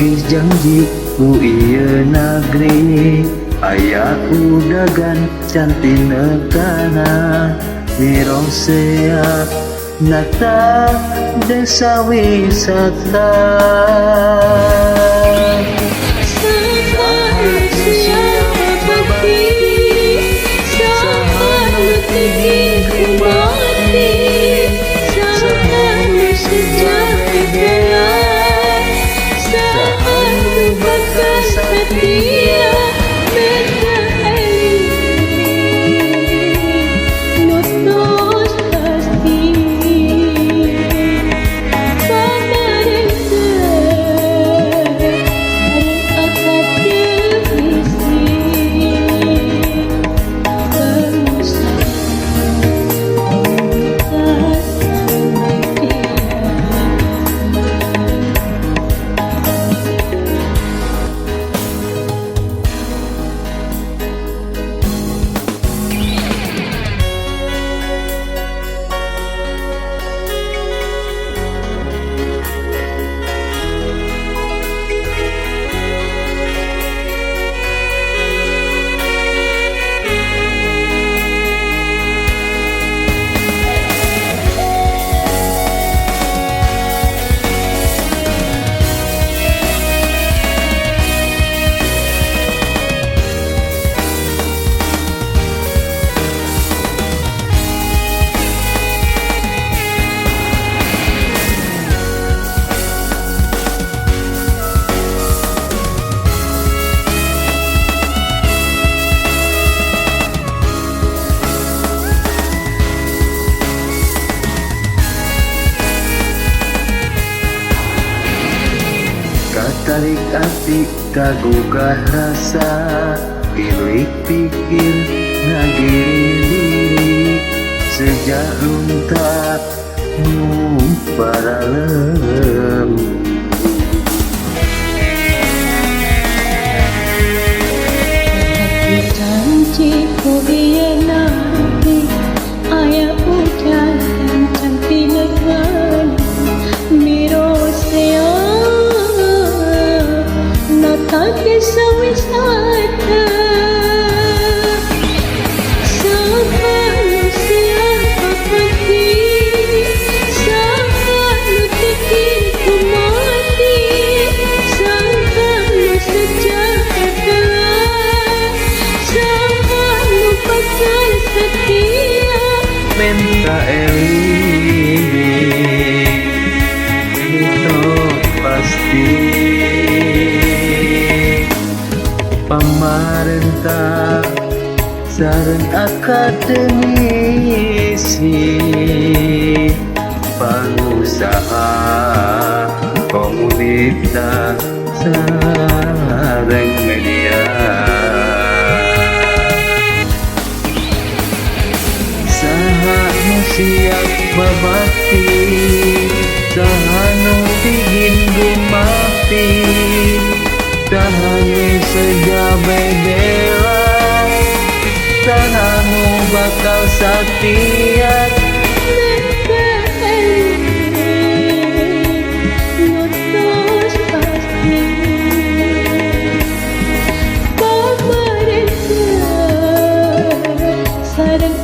Nagih janji ku ieu negeri aya udagan cantik negana Mirosea nata desa wisata Katarik hati kagugah rasa Pilik pikir ngagiri diri Sejak lunta paralem Janji ku ieu nanti aya udan cantik negana Mirosea desa wisata manusia pati lu bikin ku mati lu sejahtera lu pacar setia Minta Eli itu pasti Pemerintah sareng akademisi pengusaha komunitas sareng media saha nu siap babakti saha nu dingin gumati Tahangi sejabe bela Tanamu bakal setia Nutus pasti Pemerintah sareng